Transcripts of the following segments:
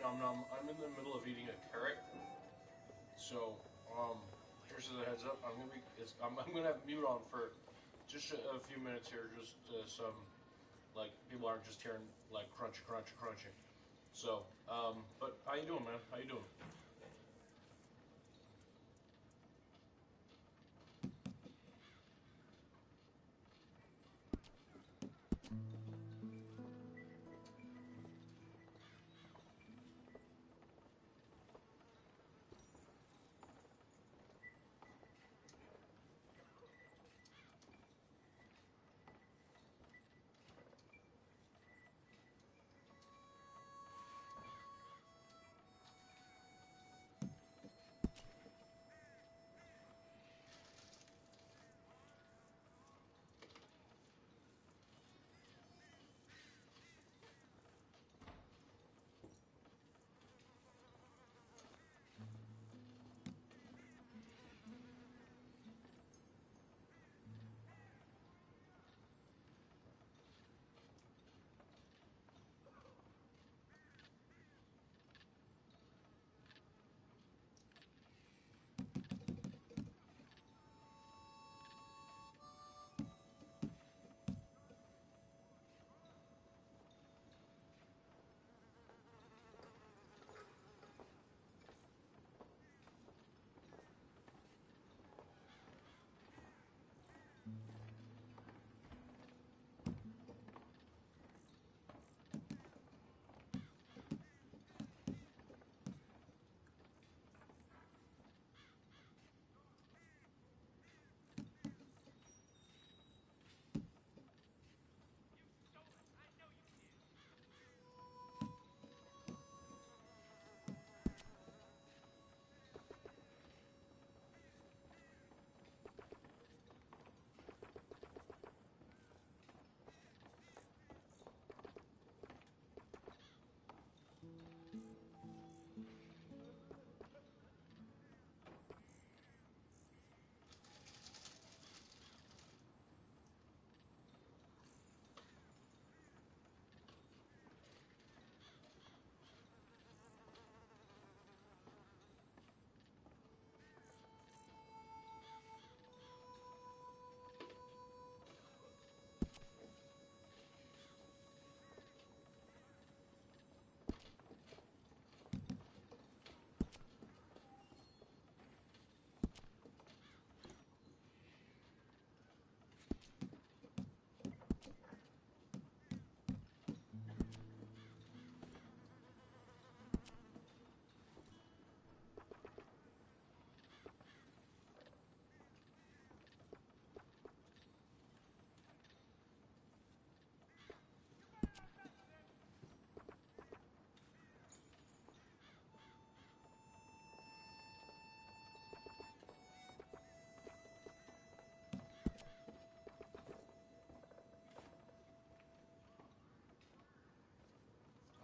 nom nom. I'm in the middle of eating a carrot, so here's a heads up. I'm gonna have mute on for just a few minutes here, just some like people aren't just hearing like crunchy, crunchy, crunchy. So, but how you doing, man? How you doing?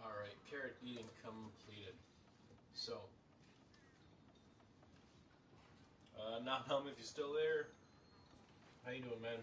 All right, carrot eating completed. So, nom nom, if you're still there, how you doing, man?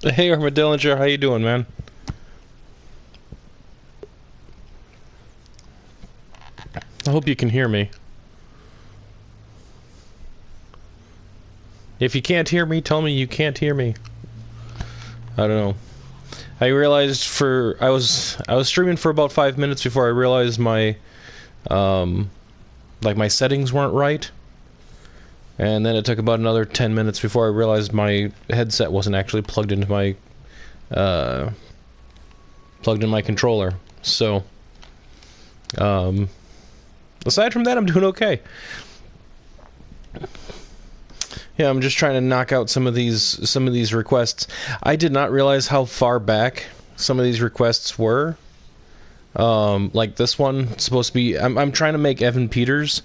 Hey, Armadillinger, how you doing, man? I hope you can hear me. If you can't hear me, tell me you can't hear me. I don't know. I realized I was streaming for about 5 minutes before I realized my like my settings weren't right. And then it took about another 10 minutes before I realized my headset wasn't actually plugged into my controller. So aside from that, I'm doing okay. Yeah, I'm just trying to knock out some of these requests. I did not realize how far back some of these requests were. Like this one, supposed to be. I'm trying to make Evan Peters.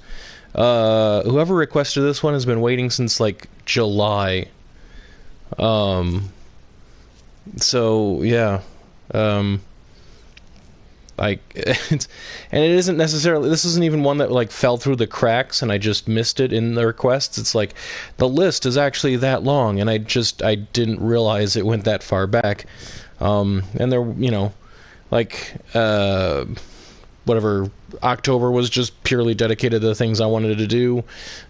Whoever requested this one has been waiting since like July. So yeah. Like, and it isn't necessarily, this isn't even one that like fell through the cracks and I just missed it in the requests. It's like the list is actually that long and I didn't realize it went that far back. And there, you know, like whatever, October was just purely dedicated to the things I wanted to do,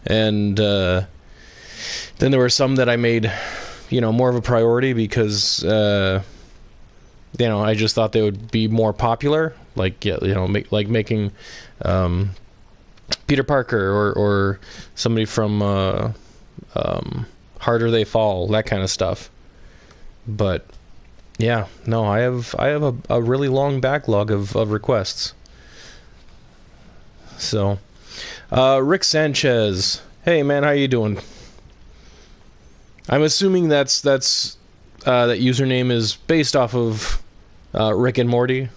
and then there were some that I made, you know, more of a priority because you know, I just thought they would be more popular, like, yeah, you know, making Peter Parker or somebody from Harder They Fall, that kind of stuff. But Yeah, no, I have a really long backlog of requests. So, Rick Sanchez, hey man, how you doing? I'm assuming that username is based off of Rick and Morty.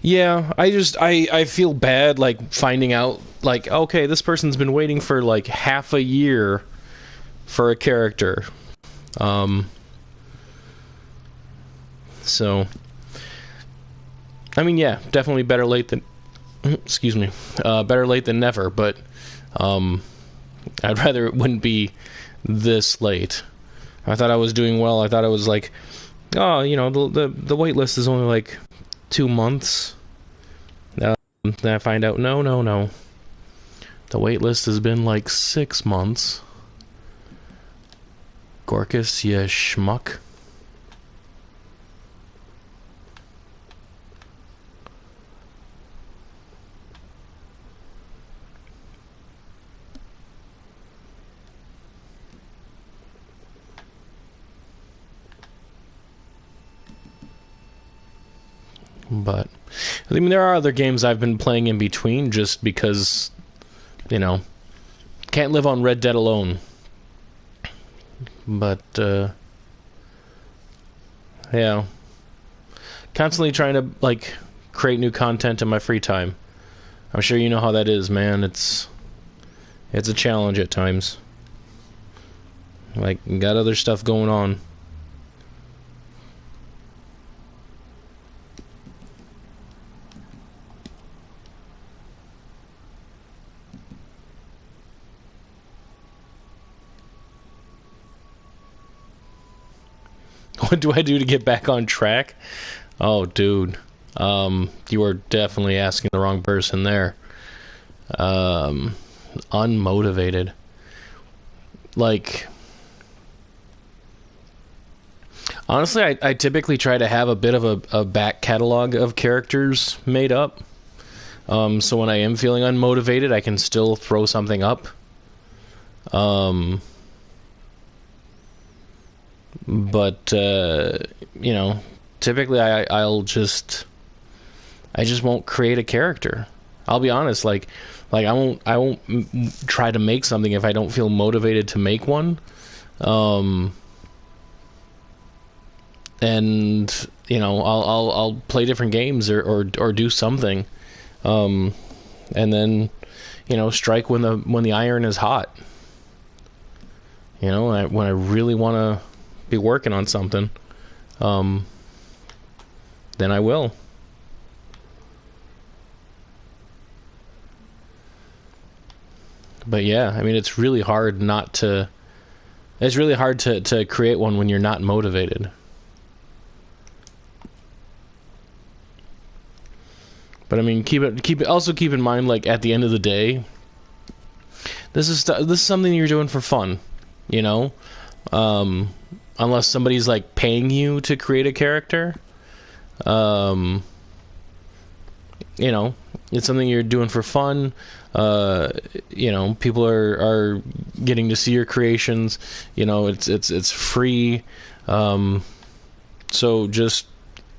Yeah, I feel bad like finding out like, okay, this person's been waiting for like half a year for a character. So I mean, yeah, definitely better late than excuse me. Better late than never, but I'd rather it wouldn't be this late. I thought I was doing well. I thought I was like, oh, you know, the wait list is only like 2 months. Then I find out, no. The wait list has been like 6 months. Gorkous, you schmuck. But I mean, there are other games I've been playing in between just because, you know, can't live on Red Dead alone. But yeah, constantly trying to like create new content in my free time. I'm sure you know how that is, man. It's a challenge at times. Like, got other stuff going on. What do I do to get back on track? Oh, dude. You are definitely asking the wrong person there. Unmotivated. Like, honestly, I typically try to have a bit of a back catalog of characters made up. So when I am feeling unmotivated, I can still throw something up. But you know, typically I just won't create a character. I'll be honest, like I won't try to make something if I don't feel motivated to make one. And you know, I'll play different games or do something, and then, you know, strike when the iron is hot. You know, when I really want to be working on something, then I will. But yeah, I mean, it's really hard to create one when you're not motivated. But I mean, keep in mind, like, at the end of the day, this is something you're doing for fun, you know. Unless somebody's like paying you to create a character, you know, it's something you're doing for fun. You know, people are getting to see your creations. You know, it's free. So just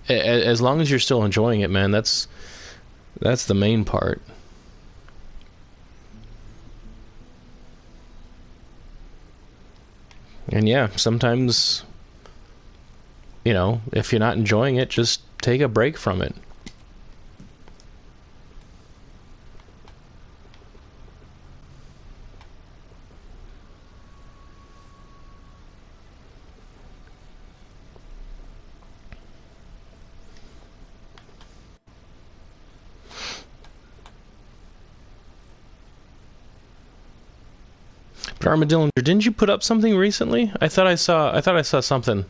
as long as you're still enjoying it, man, that's the main part. And yeah, sometimes, you know, if you're not enjoying it, just take a break from it. But Armadillo, didn't you put up something recently? I thought I saw something.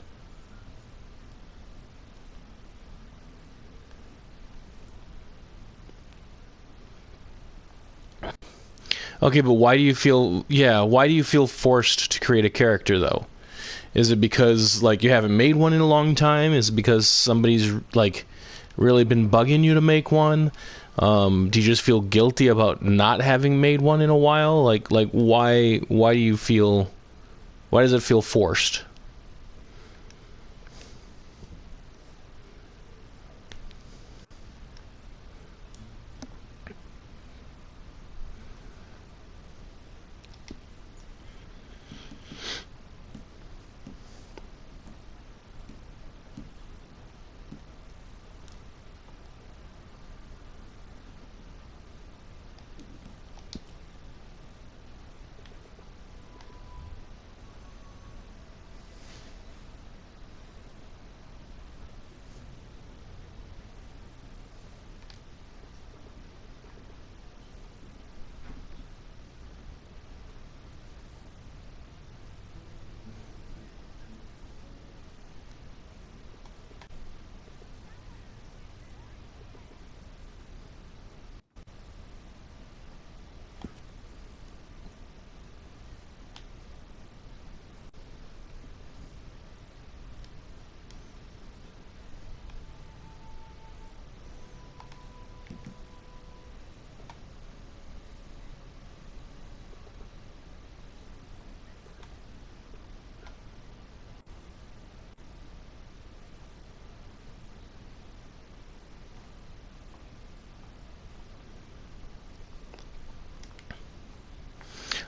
Okay, but why do you feel forced to create a character though? Is it because like you haven't made one in a long time? Is it because somebody's like really been bugging you to make one? Do you just feel guilty about not having made one in a while? Like why do you feel, why does it feel forced?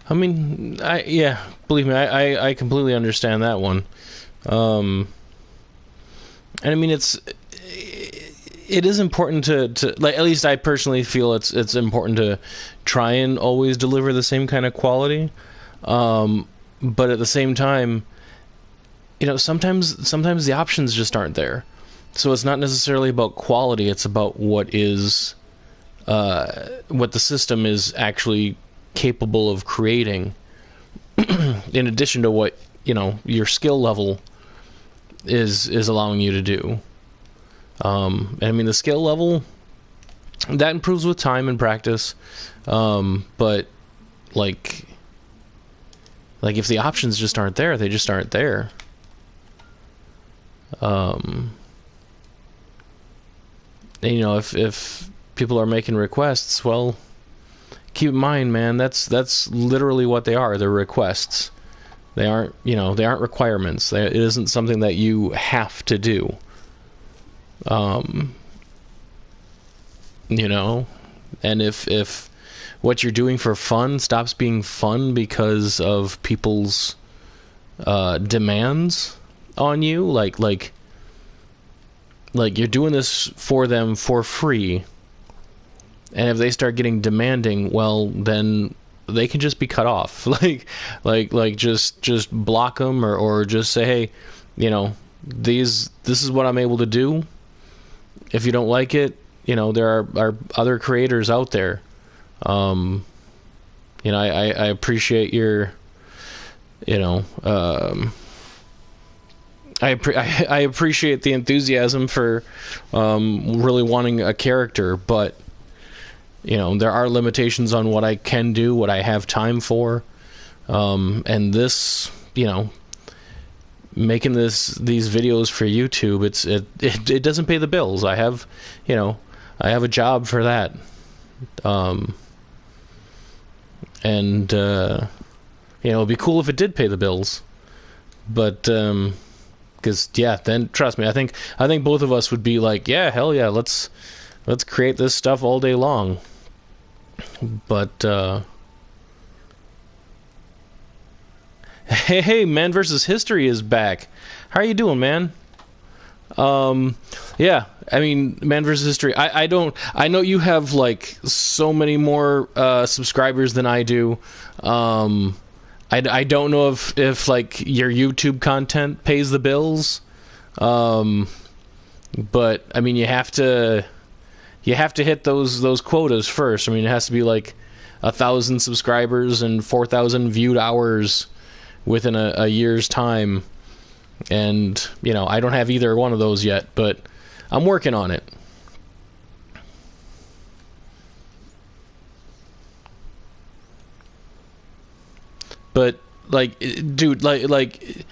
I mean, believe me, I completely understand that one. And I mean, it is important to like, at least I personally feel it's important to try and always deliver the same kind of quality. But at the same time, sometimes the options just aren't there. So it's not necessarily about quality, it's about what the system is actually capable of creating, in addition to what your skill level is allowing you to do. And I mean, the skill level that improves with time and practice, but like if the options just aren't there, they just aren't there. And, if people are making requests, well, keep in mind, man, that's literally what they are. They're requests. They aren't requirements. It isn't something that you have to do. And if what you're doing for fun stops being fun because of people's demands on you, like you're doing this for them for free, and if they start getting demanding, well, then they can just be cut off. Just block them, or just say, hey, this is what I'm able to do. If you don't like it, there are other creators out there. I appreciate your, I appreciate the enthusiasm for really wanting a character, but there are limitations on what I can do, what I have time for, and this, making these videos for YouTube, it doesn't pay the bills. I have a job for that, and it'd be cool if it did pay the bills, but because then trust me, I think both of us would be like, yeah, hell yeah, let's create this stuff all day long. But hey, Man versus History is back. How are you doing, man? Yeah, I mean, Man versus History. I know you have like so many more subscribers than I do. I don't know if like your YouTube content pays the bills. But I mean, you have to hit those quotas first. I mean, it has to be like 1,000 subscribers and 4,000 viewed hours within a year's time. And, I don't have either one of those yet, but I'm working on it. But, like, dude, like,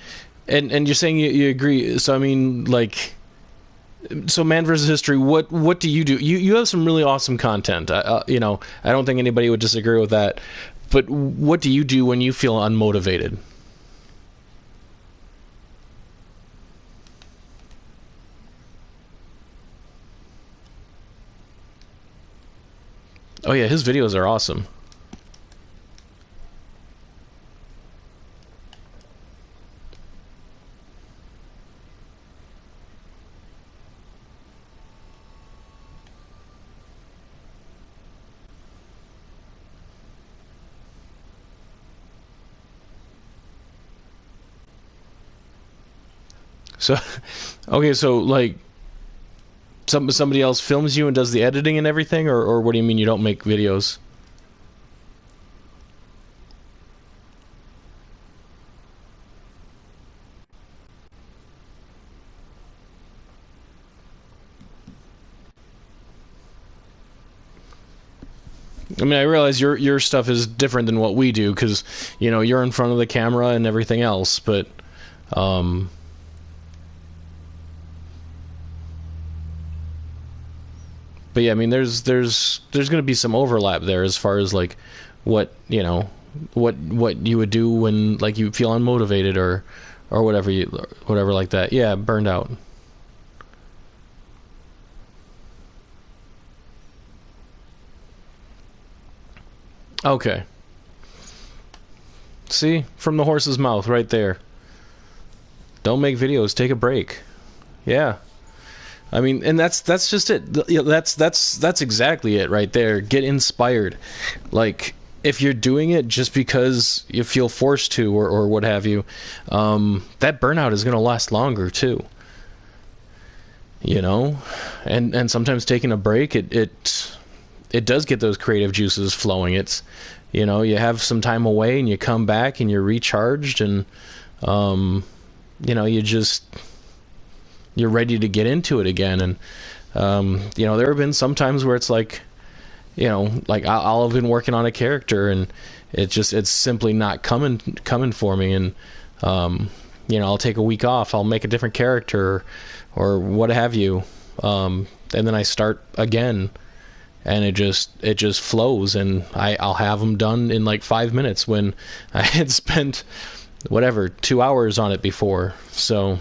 and you're saying you agree. So, I mean, like, So, Man versus History, what do? You have some really awesome content. You know, I don't think anybody would disagree with that. But what do you do when you feel unmotivated? Oh yeah, his videos are awesome. So, okay, so like somebody else films you and does the editing and everything, or what do you mean you don't make videos? I mean, I realize your stuff is different than what we do because you know you're in front of the camera and everything else, um, but yeah, I mean, there's going to be some overlap there as far as like what you know what you would do when like you feel unmotivated or whatever like that. Yeah, burned out. Okay. See, from the horse's mouth, right there. Don't make videos. Take a break. Yeah. I mean, and that's just it. That's exactly it right there. Get inspired. Like if you're doing it just because you feel forced to or what have you, that burnout is going to last longer too. You know, and sometimes taking a break, it does get those creative juices flowing. It's you know you have some time away and you come back and you're recharged and you know you're ready to get into it again. And you know, there have been some times where it's like, you know, like I'll have been working on a character and it's simply not coming for me. And you know, I'll take a week off. I'll make a different character or what have you. And then I start again, and it just flows. And I'll have them done in like 5 minutes when I had spent whatever 2 hours on it before. So.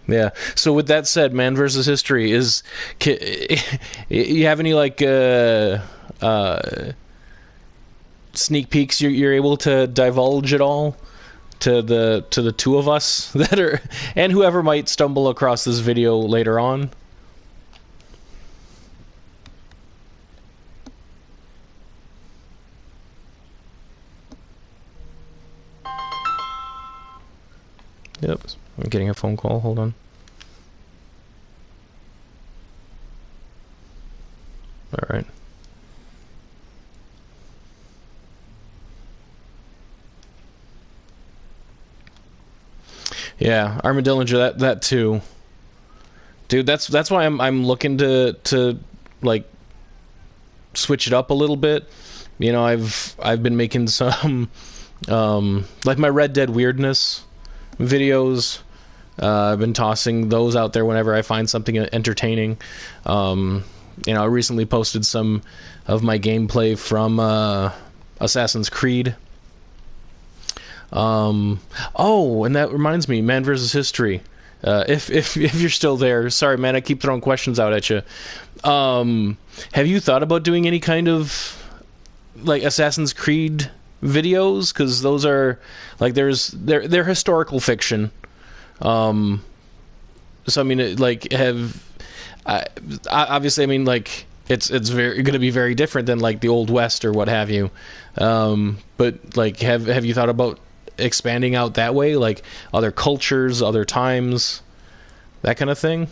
Yeah. So with that said, Man versus History you have any like sneak peeks you're able to divulge at all to the two of us that are and whoever might stumble across this video later on? Yep. I'm getting a phone call. Hold on. All right. Yeah, Armadillinger, that too, dude. That's why I'm looking to like switch it up a little bit. You know, I've been making some like my Red Dead weirdness videos. I've been tossing those out there whenever I find something entertaining. You know, I recently posted some of my gameplay from Assassin's Creed. Oh, and that reminds me, Man versus History. If you're still there, sorry, man, I keep throwing questions out at you. Have you thought about doing any kind of like Assassin's Creed videos? Because those are like they're historical fiction. So I mean, like obviously, I mean, like it's very going to be very different than like the Old West or what have you. But like, have you thought about expanding out that way, like other cultures, other times, that kind of thing?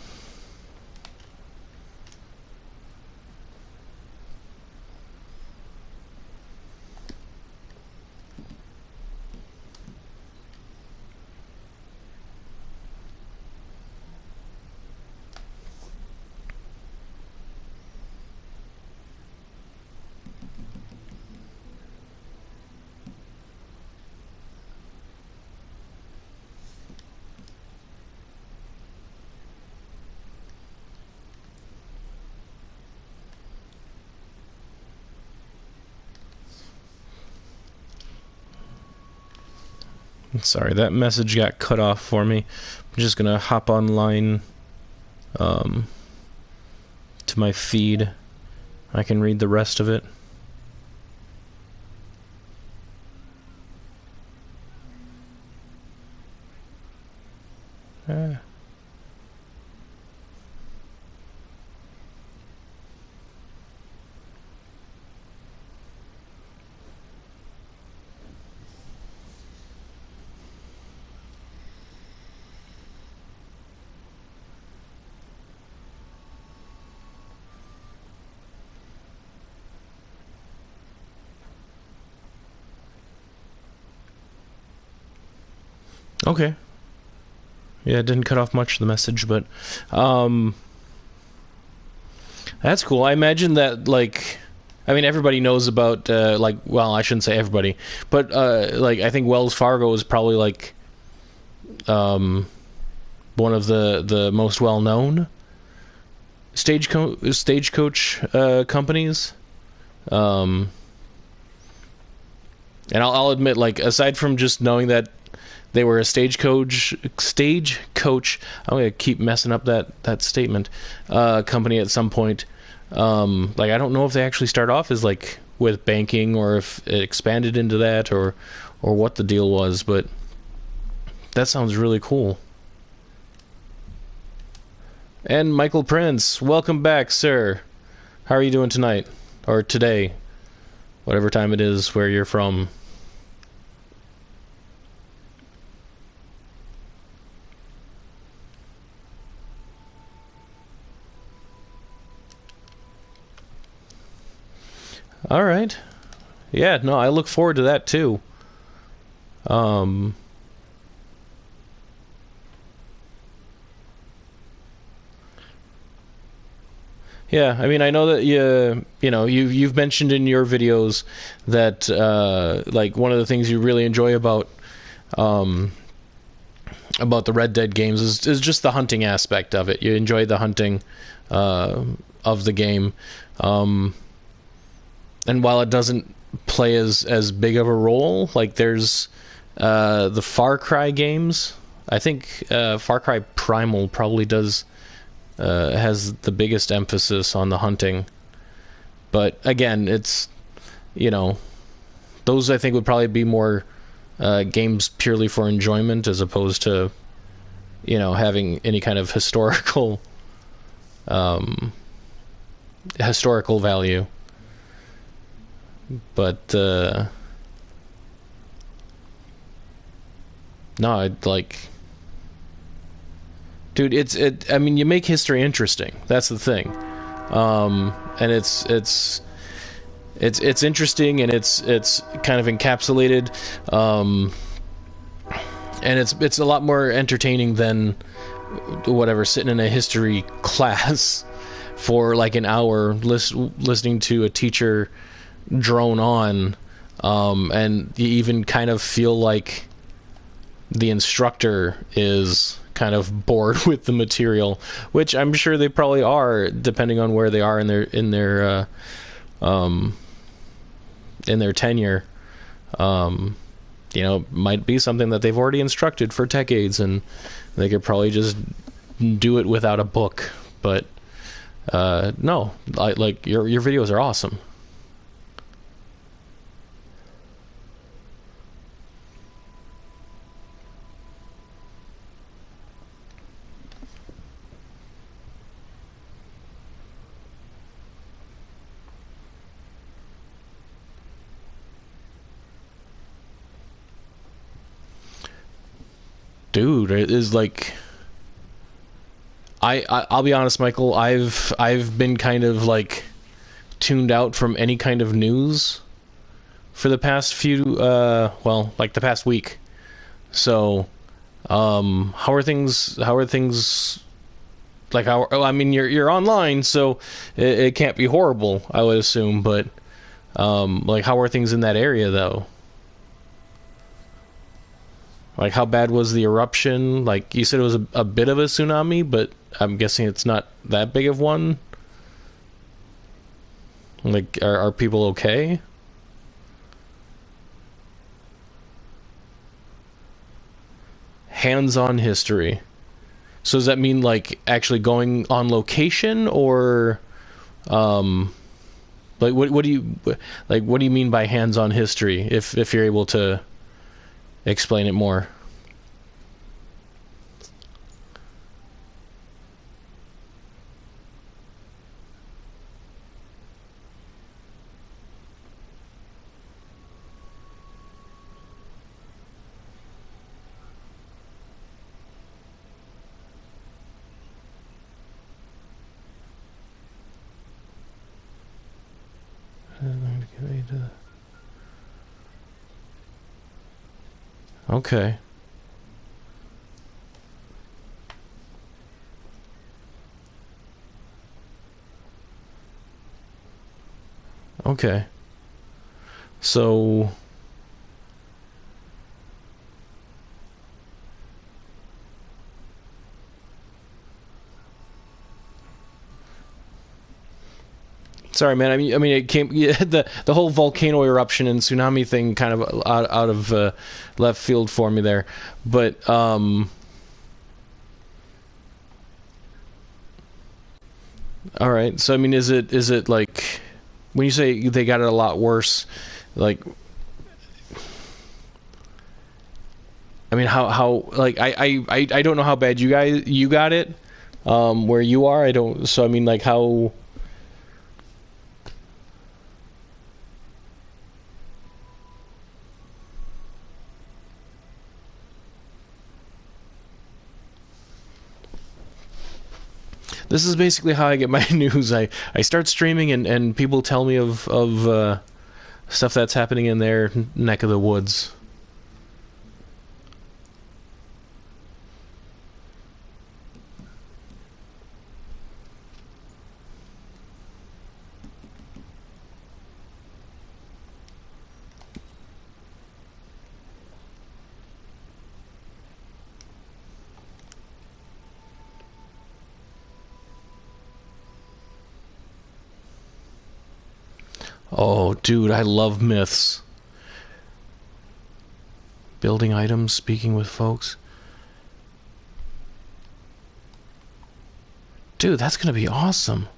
Sorry, that message got cut off for me. I'm just gonna hop online to my feed. I can read the rest of it. Okay. Yeah, it didn't cut off much of the message, but that's cool. I imagine that, like, I mean, everybody knows about, like, well, I shouldn't say everybody, but, like, I think Wells Fargo is probably, like, one of the most well-known stagecoach companies. And I'll admit, like, aside from just knowing that they were a stagecoach. I'm gonna keep messing up that statement. Company at some point. Like, I don't know if they actually start off as, like, with banking, or if it expanded into that, or what the deal was. But that sounds really cool. And Michael Prince, welcome back, sir. How are you doing tonight, or today, whatever time it is where you're from? All right. Yeah, no, I look forward to that too. Yeah, I mean, I know that you've mentioned in your videos that like, one of the things you really enjoy about the Red Dead games is just the hunting aspect of it. You enjoy the hunting of the game. And while it doesn't play as big of a role, like, there's the Far Cry games. I think Far Cry Primal probably has the biggest emphasis on the hunting. But again, it's, those, I think, would probably be more games purely for enjoyment, as opposed to, having any kind of historical value. But no, I'd like, dude, I mean, you make history interesting. That's the thing. And it's interesting, and it's kind of encapsulated, and it's a lot more entertaining than whatever, sitting in a history class for like an hour listening to a teacher drone on, and you even kind of feel like the instructor is kind of bored with the material, which I'm sure they probably are, depending on where they are in their tenure. Might be something that they've already instructed for decades, and they could probably just do it without a book. But no, like, your videos are awesome. Dude, it is like, I'll be honest, Michael, I've been kind of like tuned out from any kind of news for the past few like the past week. So how are things like, I mean, you're online, so it can't be horrible, I would assume, but like, how are things in that area though? Like, how bad was the eruption? Like, you said it was a bit of a tsunami, but I'm guessing it's not that big of one. Like, are people okay? hands-on history. So does that mean like actually going on location, or like what do you mean by hands-on history? If you're able to explain it more. Okay. Okay. So sorry, man. I mean, it came the whole volcano eruption and tsunami thing kind of out of left field for me there, but all right. So I mean, is it like when you say they got it a lot worse, like I mean, how like I don't know how bad you got it, where you are. I don't. So I mean, like how. This is basically how I get my news. I start streaming and people tell me of stuff that's happening in their neck of the woods. Oh, dude, I love myths. Building items, speaking with folks. Dude, that's gonna be awesome.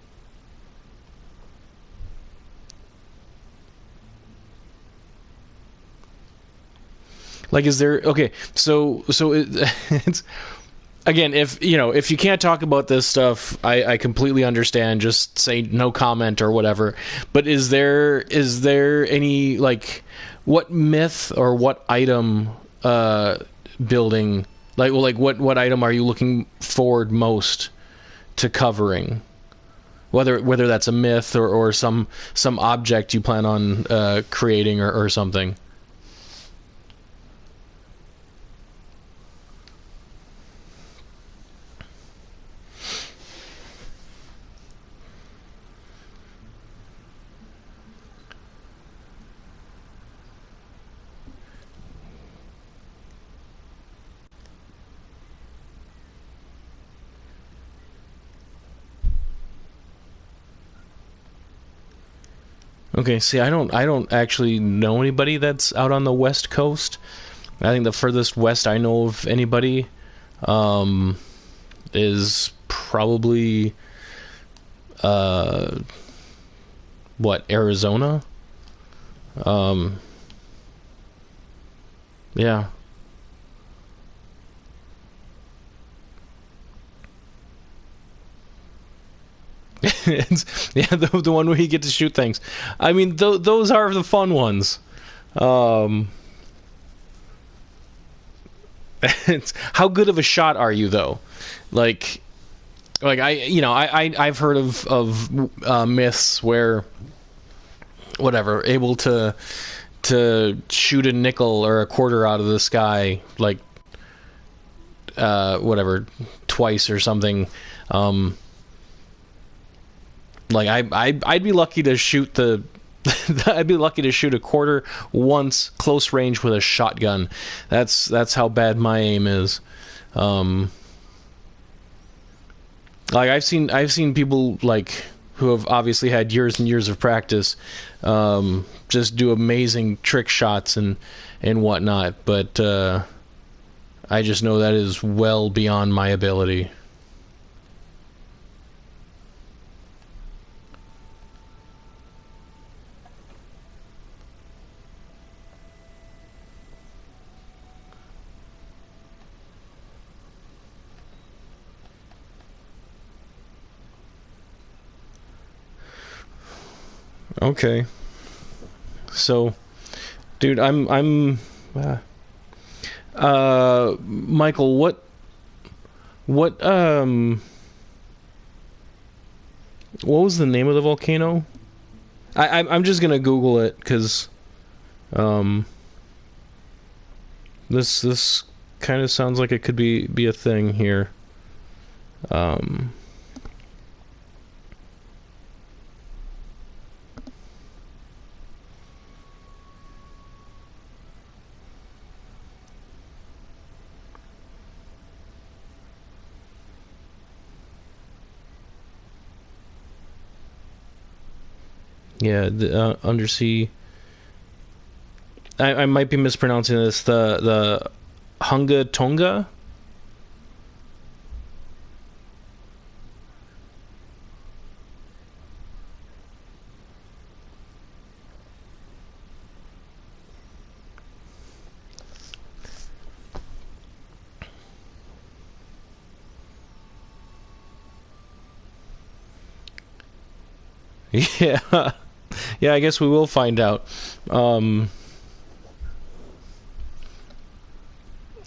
Like, is there... Okay, so it's... Again, if you can't talk about this stuff, I completely understand. Just say no comment or whatever. But is there any, like, what myth or what item building, like what item are you looking forward most to covering? Whether that's a myth or some object you plan on creating or something. Okay, see, I don't actually know anybody that's out on the West Coast. I think the furthest west I know of anybody is probably Arizona? Yeah. Yeah, the one where you get to shoot things. I mean, those are the fun ones. How good of a shot are you, though? Like I've heard of myths where able to shoot a nickel or a quarter out of the sky, like twice or something. Like I'd be lucky to shoot I'd be lucky to shoot a quarter once close range with a shotgun. That's how bad my aim is. Like I've seen people like who have obviously had years and years of practice, just do amazing trick shots and whatnot. But I just know that is well beyond my ability. Okay. So, dude, Michael, what was the name of the volcano? I'm just gonna Google it, because, this kind of sounds like it could be a thing here. Yeah, the undersea. I might be mispronouncing this. The Hunga Tonga. Yeah. Yeah, I guess we will find out. I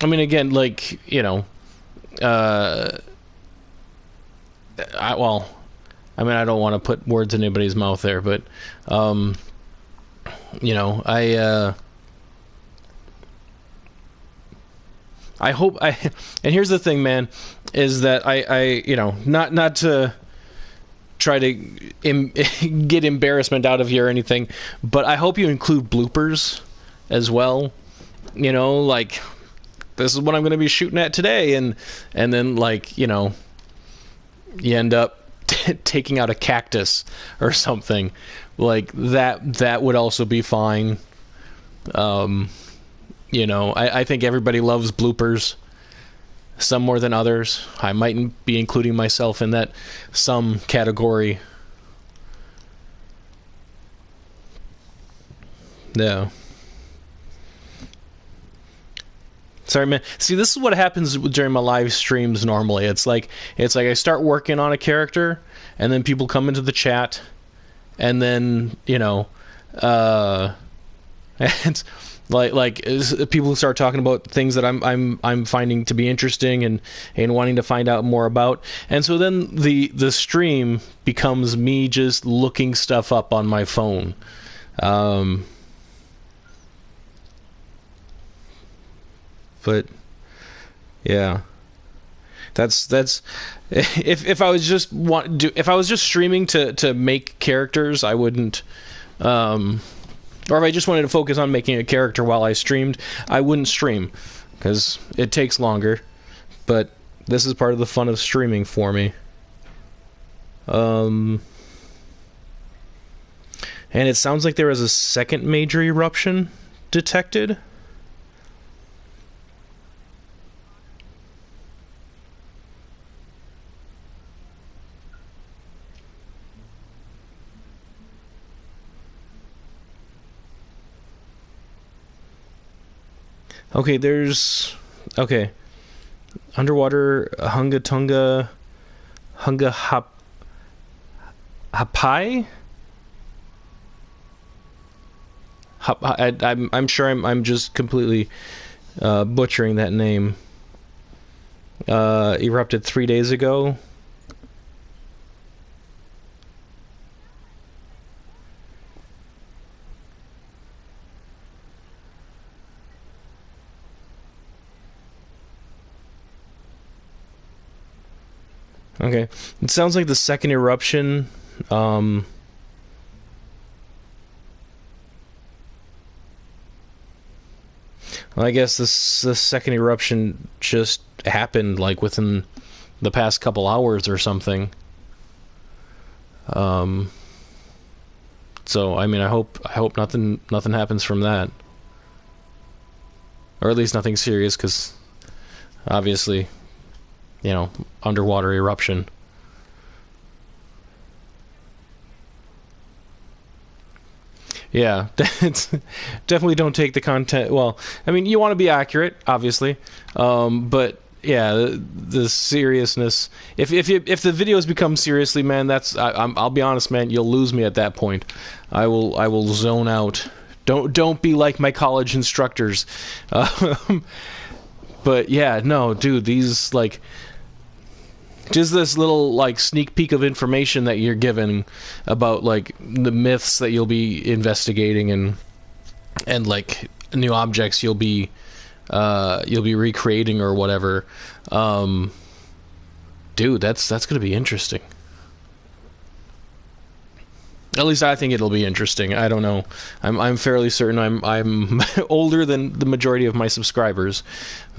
mean, again, like, you know, I mean, I don't want to put words in anybody's mouth there, but, you know, I hope and here's the thing, man, is that I you know, not to try to get embarrassment out of you or anything, but I hope you include bloopers as well. You know, like, this is what I'm going to be shooting at today, and then, like, you know, you end up taking out a cactus or something like that. That would also be fine. You know, I think everybody loves bloopers, some more than others. I mightn't be including myself in that some category. Yeah. Sorry, man. See, this is what happens during my live streams normally. It's like I start working on a character, and then people come into the chat, and then, you know, and like people start talking about things that I'm finding to be interesting and wanting to find out more about, and so then the stream becomes me just looking stuff up on my phone. But yeah, that's if I was just if I was just streaming to make characters, I wouldn't, or if I just wanted to focus on making a character while I streamed, I wouldn't stream, because it takes longer. But this is part of the fun of streaming for me. And it sounds like there was a second major eruption detected. Okay, okay. Underwater Hunga Tonga Hunga Hapai? I'm sure I'm just completely butchering that name. Erupted 3 days ago. Okay, it sounds like the second eruption. Well, I guess this second eruption just happened like within the past couple hours or something. So I mean, I hope nothing happens from that, or at least nothing serious, because obviously, underwater eruption. Yeah, definitely don't take the content. Well, I mean, you want to be accurate, obviously, but yeah, the seriousness. If the videos become seriously, man, I'll be honest, man, you'll lose me at that point. I will zone out. Don't be like my college instructors. But yeah, no, dude, these like. Just this little like sneak peek of information that you're given about like the myths that you'll be investigating and like new objects you'll be recreating or whatever. Dude, that's gonna be interesting. At least I think it'll be interesting. I don't know. I'm fairly certain I'm older than the majority of my subscribers,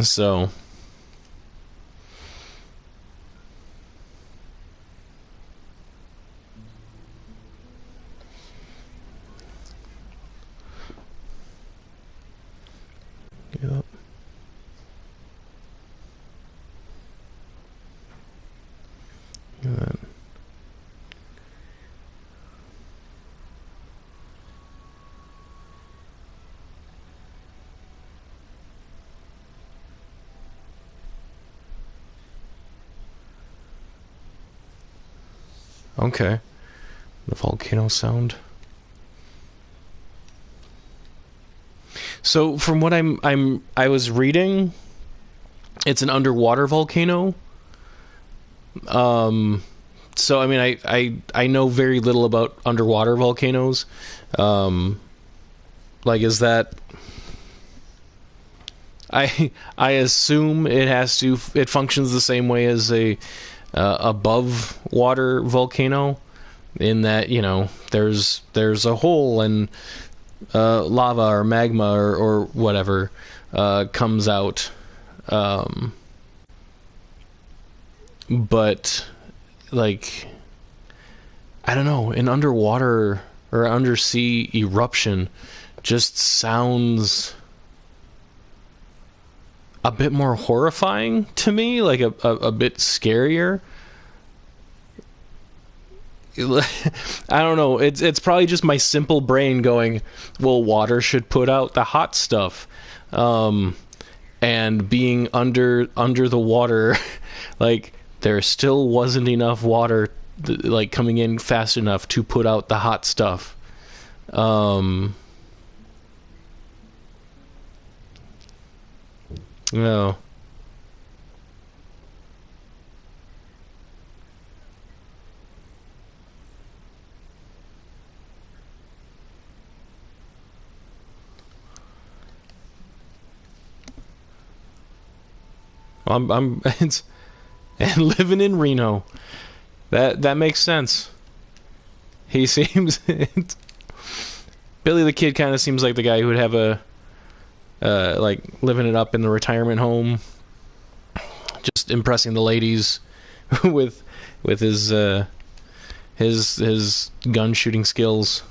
so. Yep. Good. Okay. The volcano sound. So from what I was reading, it's an underwater volcano. So I mean, I know very little about underwater volcanoes. Like, is that? I assume it functions the same way as a above water volcano, in that there's a hole and lava or magma or whatever comes out, but like I don't know, an underwater or undersea eruption just sounds a bit more horrifying to me, like a bit scarier. I don't know. It's probably just my simple brain going, well, water should put out the hot stuff, and being under the water, like there still wasn't enough water, like coming in fast enough to put out the hot stuff. No. It's, and living in Reno, that makes sense. He seems Billy the Kid kind of seems like the guy who would have a like living it up in the retirement home, just impressing the ladies with his gun shooting skills.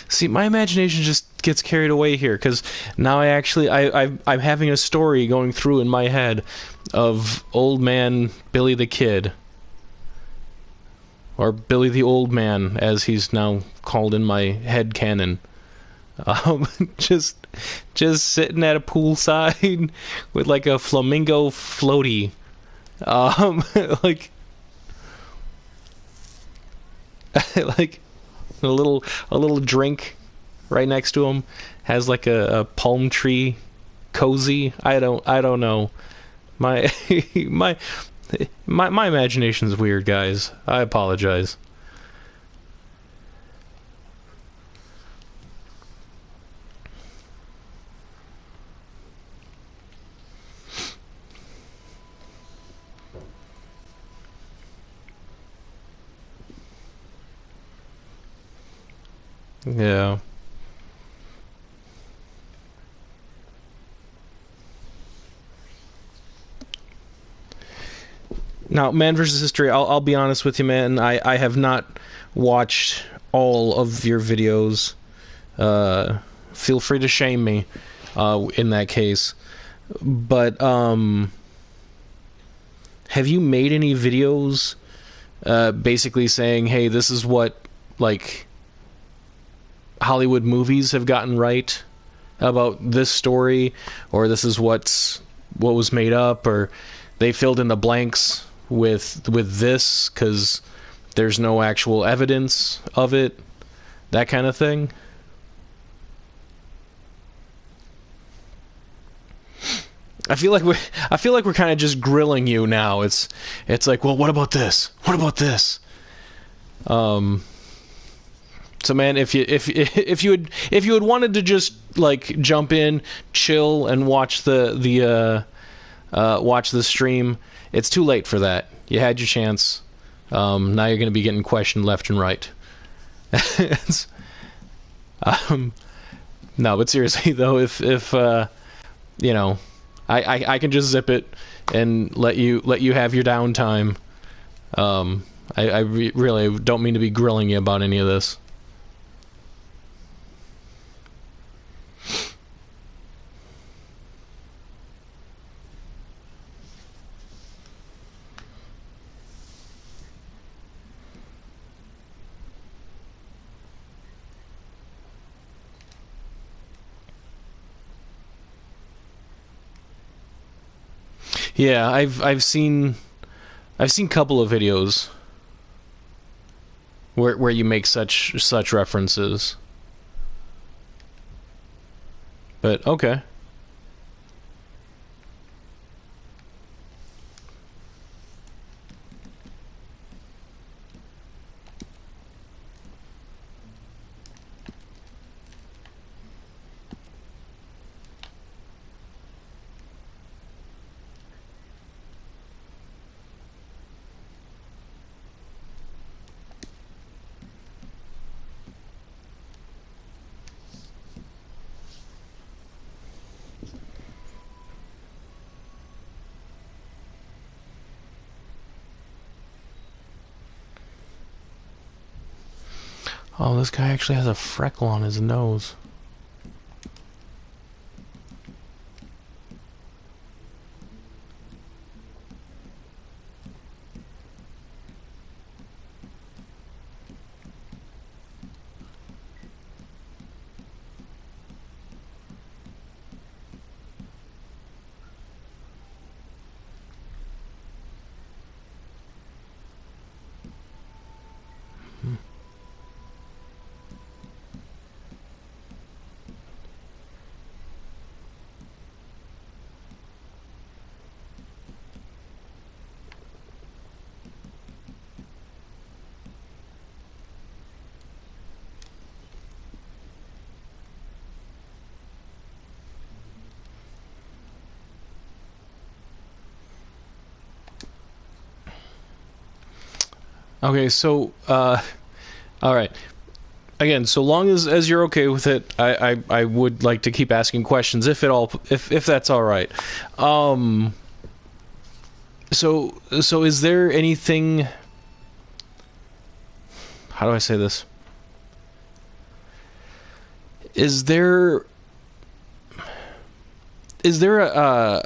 See, my imagination just gets carried away here, because now I'm having a story going through in my head of old man Billy the Kid, or Billy the Old Man, as he's now called in my head canon. Just sitting at a poolside with like a flamingo floaty, like. like a little drink right next to him, has like a palm tree cozy. I don't know. My my imagination's weird, guys. I apologize. Yeah. Now, Man vs. History, I'll be honest with you, man. I have not watched all of your videos. Feel free to shame me in that case. But have you made any videos basically saying, hey, this is what, like, Hollywood movies have gotten right about this story, or this is what was made up, or they filled in the blanks with this because there's no actual evidence of it, that kind of thing? I feel like we're kind of just grilling you now. It's like, well, what about this? What about this? So, man, if you had wanted to just like jump in, chill, and watch the stream, it's too late for that. You had your chance. Now you're going to be getting questioned left and right. No, but seriously though, if you know, I can just zip it and let you have your downtime. I really don't mean to be grilling you about any of this. Yeah, I've seen a couple of videos where you make such references. But okay. Oh, this guy actually has a freckle on his nose. Okay, so all right. Again, so long as you're okay with it, I would like to keep asking questions if that's all right. So is there anything? How do I say this? Is there a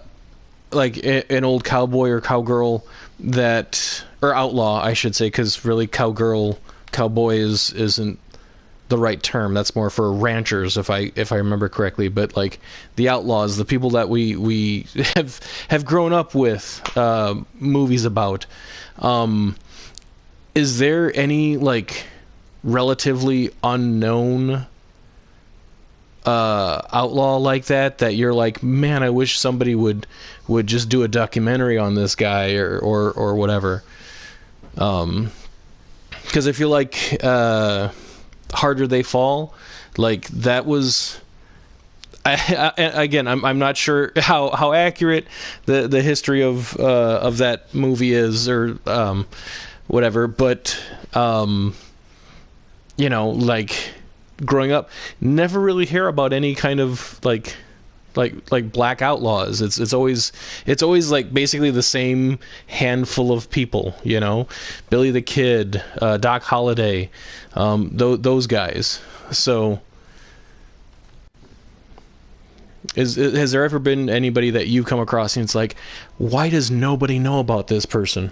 like an old cowboy or cowgirl that, or outlaw, I should say, because really cowboy isn't the right term. That's more for ranchers, if I remember correctly. But like the outlaws, the people that we have grown up with movies about. Is there any like relatively unknown outlaw like that you're like, man, I wish somebody would just do a documentary on this guy or whatever. Because I feel like Harder They Fall, like that was. Again, I'm not sure how accurate the history of that movie is or whatever, but you know, like growing up, never really hear about any kind of like black outlaws. It's always like basically the same handful of people, you know, Billy the Kid, Doc Holliday, those guys. So. Has there ever been anybody that you've come across and it's like, why does nobody know about this person?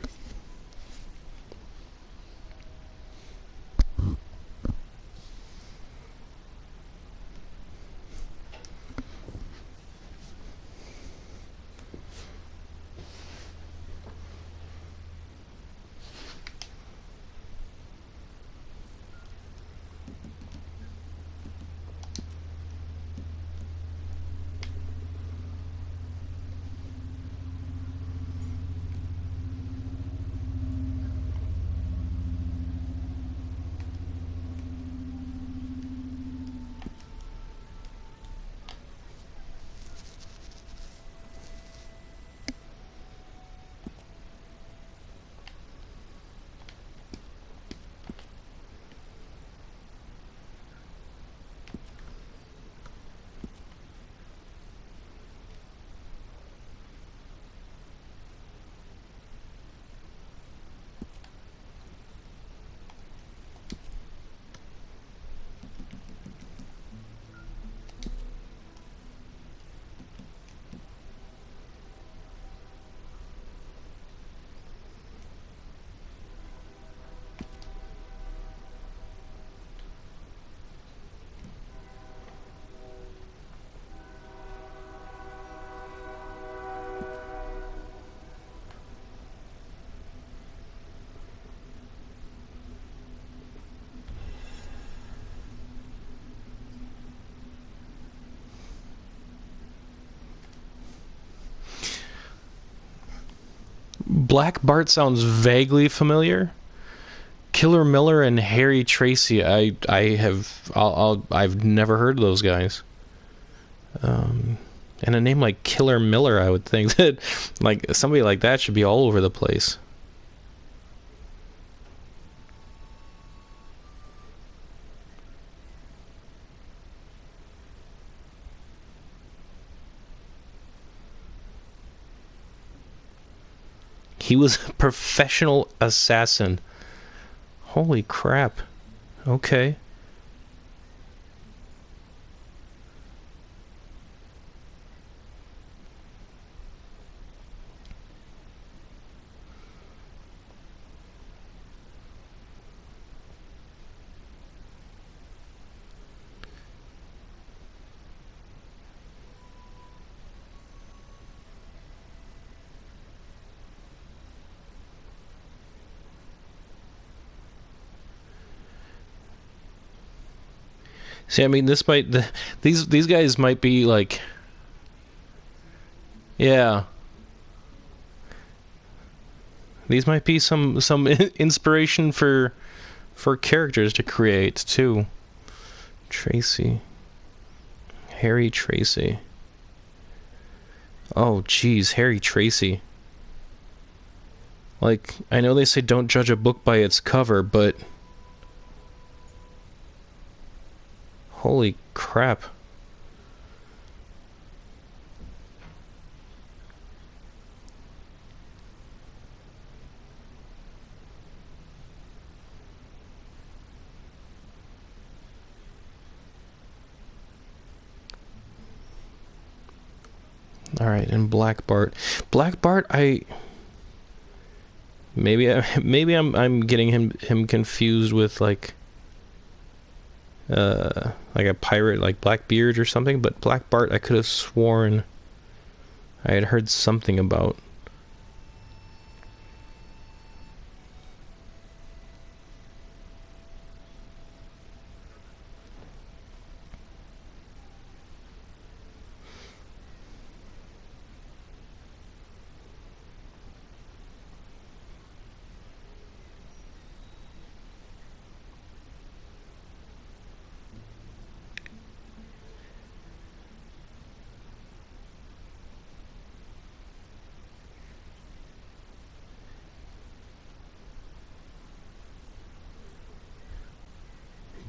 Black Bart sounds vaguely familiar. Killer Miller and Harry Tracy. I've never heard of those guys. And a name like Killer Miller, I would think that like somebody like that should be all over the place. He was a professional assassin. Holy crap. Okay. See, I mean, these guys might be like, yeah, these might be some inspiration for characters to create too. Tracy, Harry Tracy. Oh, geez, Harry Tracy. Like, I know they say don't judge a book by its cover, but holy crap. All right, and Black Bart. Black Bart, maybe I'm getting him confused with like a pirate like Blackbeard or something, but Black Bart I could have sworn I had heard something about.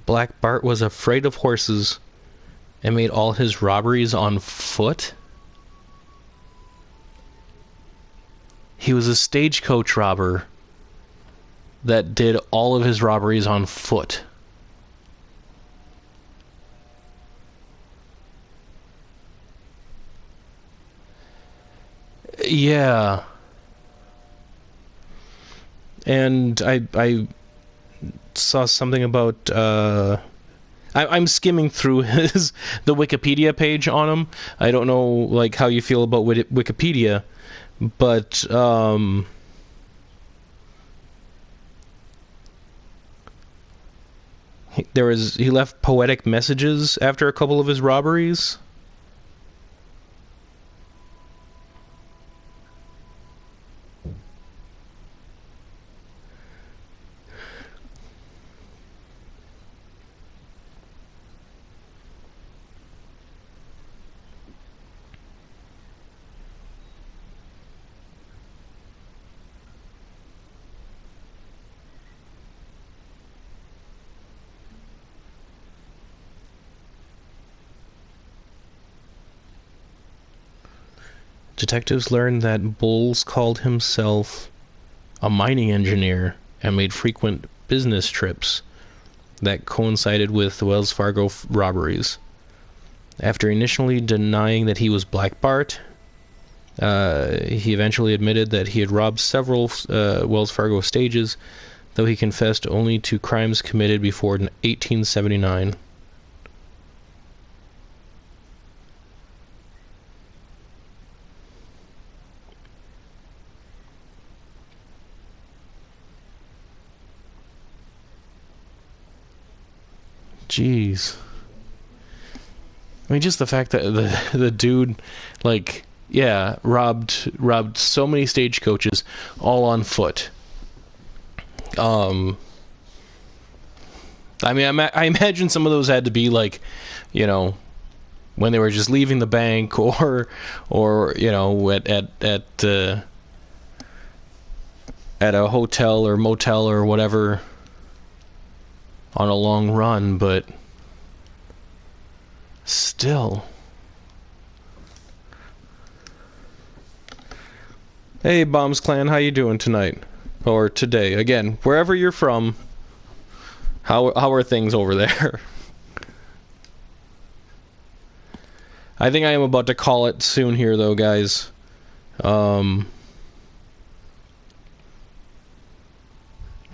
Black Bart was afraid of horses and made all his robberies on foot? He was a stagecoach robber that did all of his robberies on foot. Yeah. And I saw something about I'm skimming through the Wikipedia page on him. I don't know like how you feel about Wikipedia, but he left poetic messages after a couple of his robberies. Detectives learned that Bowles called himself a mining engineer and made frequent business trips that coincided with the Wells Fargo robberies. After initially denying that he was Black Bart, he eventually admitted that he had robbed several Wells Fargo stages, though he confessed only to crimes committed before 1879. Jeez. I mean, just the fact that the dude, like, yeah, robbed so many stagecoaches, all on foot. I mean, I imagine some of those had to be like, you know, when they were just leaving the bank, or you know, at a hotel or motel or whatever, on a long run, but still. Hey, Bombs Clan, how you doing tonight? Or today? Again, wherever you're from, how are things over there? I think I am about to call it soon here, though, guys.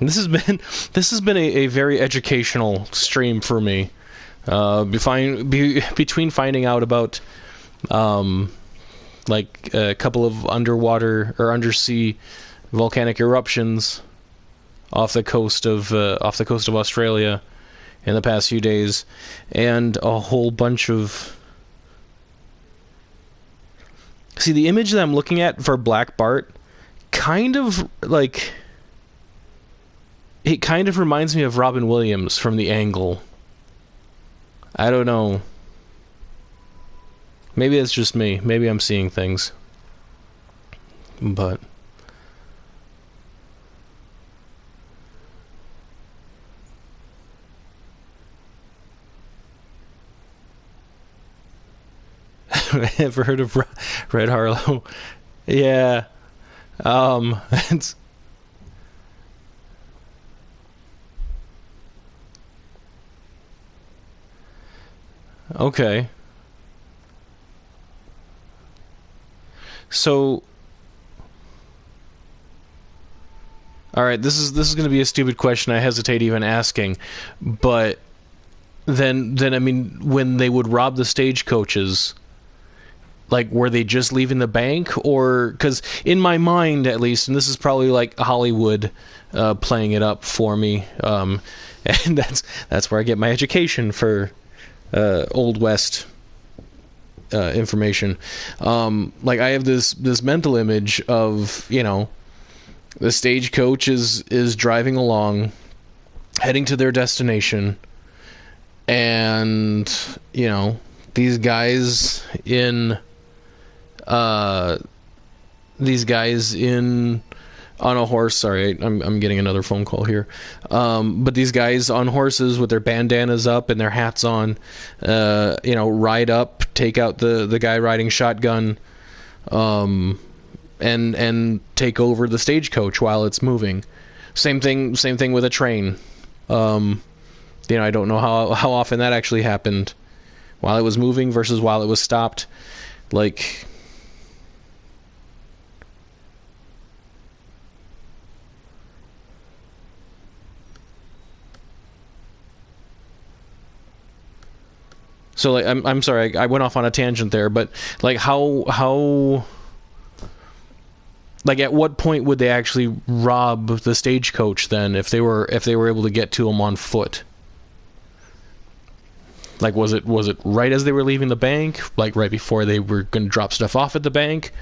This has been a very educational stream for me. Between finding out about like a couple of underwater or undersea volcanic eruptions off the coast of Australia in the past few days, and a whole bunch of. See, the image that I'm looking at for Black Bart, kind of like. It kind of reminds me of Robin Williams from The Angle. I don't know. Maybe it's just me. Maybe I'm seeing things. But... Ever heard of Red Harlow? Yeah. It's... Okay. So, all right, this is going to be a stupid question. I hesitate even asking, but then I mean, when they would rob the stagecoaches, like, were they just leaving the bank, or because in my mind, at least, and this is probably like Hollywood playing it up for me, and that's where I get my education for. Old West information. Like, I have this mental image of, you know, the stagecoach is driving along, heading to their destination, and, you know, these guys in on a horse. Sorry, I'm getting another phone call here. But these guys on horses with their bandanas up and their hats on, ride up, take out the guy riding shotgun, and take over the stagecoach while it's moving. Same thing with a train. I don't know how often that actually happened while it was moving versus while it was stopped. Like, so like I'm sorry, I went off on a tangent there, but like how like at what point would they actually rob the stagecoach then if they were able to get to him on foot? Like, was it right as they were leaving the bank? Like, right before they were going to drop stuff off at the bank?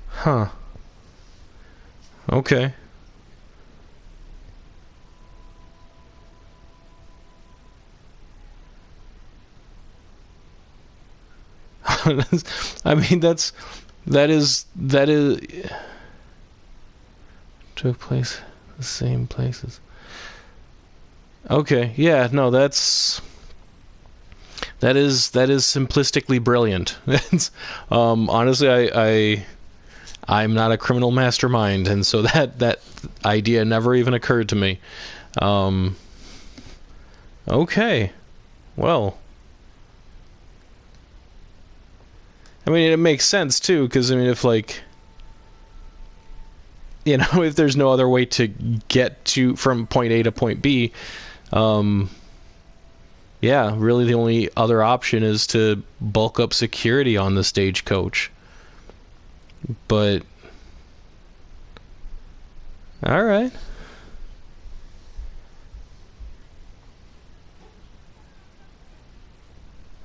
Huh. Okay. I mean, that is took place the same places. Okay, yeah, no, that is simplistically brilliant. Honestly, I'm not a criminal mastermind, and so that idea never even occurred to me. Okay, well, I mean, it makes sense too, because I mean, if like, if there's no other way to get from point A to point B, yeah, really the only other option is to bulk up security on the stagecoach. But all right.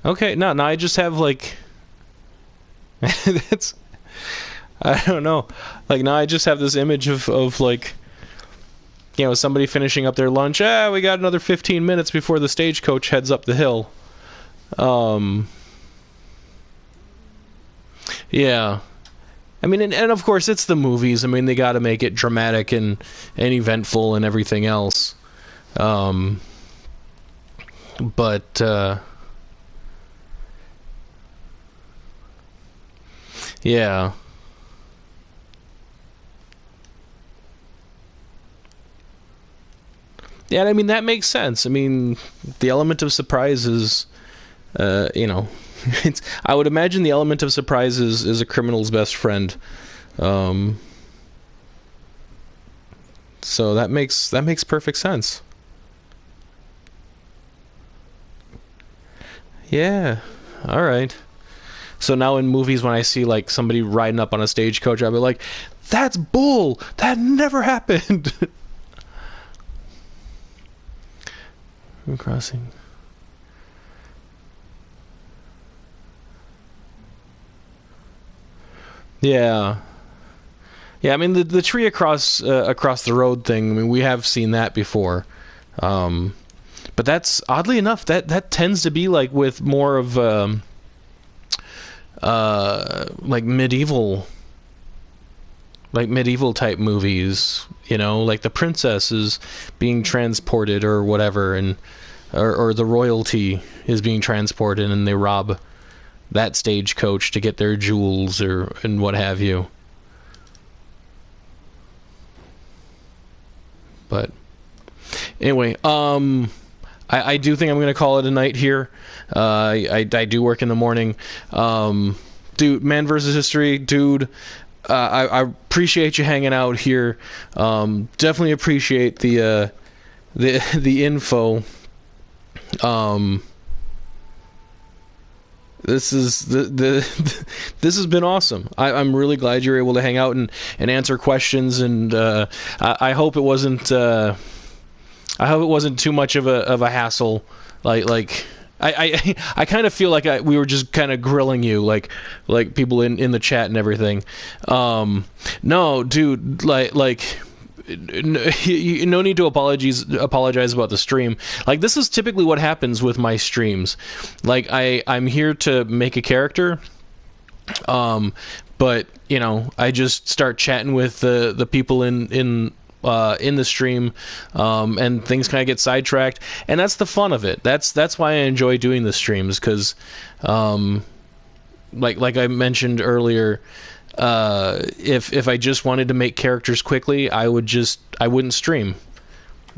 Okay, no, I just have like that's I don't know. Like now I just have this image of like somebody finishing up their lunch. We got another 15 minutes before the stagecoach heads up the hill. Yeah. I mean, and of course, it's the movies. I mean, they got to make it dramatic and eventful and everything else. But yeah. Yeah, I mean, that makes sense. I mean, the element of surprise is, I would imagine the element of surprise is a criminal's best friend. So that makes perfect sense. Yeah. All right. So now in movies, when I see like somebody riding up on a stagecoach, I'll be like, "That's bull. That never happened." Crossing. Yeah. Yeah, I mean the tree across the road thing. I mean, we have seen that before, but that's oddly enough that tends to be like with more of like medieval type movies. Like the princess is being transported or whatever, and or the royalty is being transported, and they rob that stagecoach to get their jewels and what have you. But anyway, I do think I'm going to call it a night here. I do work in the morning. Dude, Man vs. History, dude, I appreciate you hanging out here. Definitely appreciate the info. This is this has been awesome. I'm really glad you're able to hang out and answer questions, and I hope it wasn't too much of a hassle. Like I kind of feel like we were just kind of grilling you, like people in the chat and everything. No, dude, like no need to apologize about the stream. Like, this is typically what happens with my streams. Like, I'm here to make a character, but you know, I just start chatting with the people in the stream, and things kind of get sidetracked, and that's the fun of it. That's why I enjoy doing the streams, because like I mentioned earlier, if I just wanted to make characters quickly, I wouldn't stream.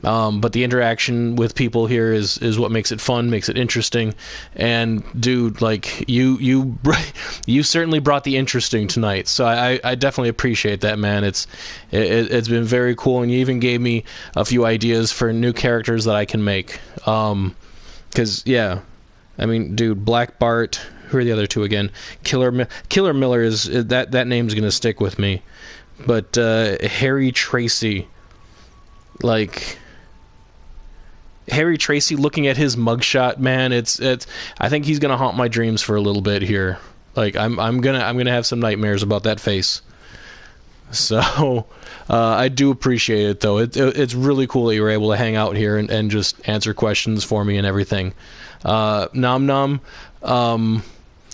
But the interaction with people here is what makes it fun, makes it interesting. And dude, like you certainly brought the interesting tonight. So I definitely appreciate that, man. It's been very cool, and you even gave me a few ideas for new characters that I can make. 'Cause yeah, I mean, dude, Black Bart. Who are the other two again? Killer Miller is that name's gonna stick with me. But Harry Tracy, like. Harry Tracy, looking at his mugshot, man, it's I think he's gonna haunt my dreams for a little bit here. Like, I'm gonna have some nightmares about that face. So I do appreciate it, though. It's really cool that you were able to hang out here and just answer questions for me and everything. Nom Nom,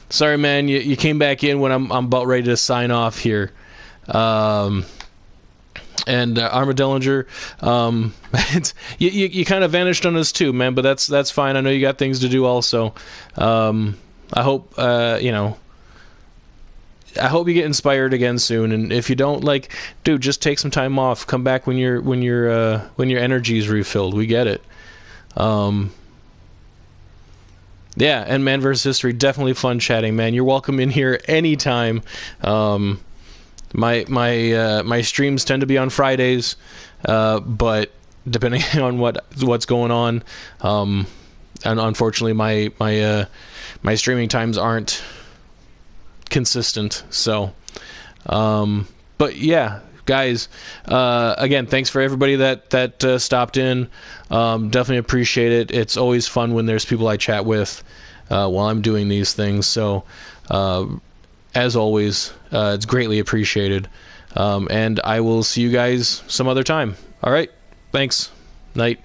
sorry, man, you came back in when I'm about ready to sign off here. And Armadillinger, you kind of vanished on us too, man. But that's fine. I know you got things to do also. I hope I hope you get inspired again soon. And if you don't, like, dude, just take some time off. Come back when your energy is refilled. We get it. Yeah, and Man vs. History, definitely fun chatting, man. You're welcome in here anytime. My streams tend to be on Fridays, but depending on what's going on, and unfortunately my streaming times aren't consistent. So, but yeah, guys, again, thanks for everybody that stopped in. Definitely appreciate it. It's always fun when there's people I chat with while I'm doing these things. So. As always, it's greatly appreciated. And I will see you guys some other time. All right. Thanks. Night.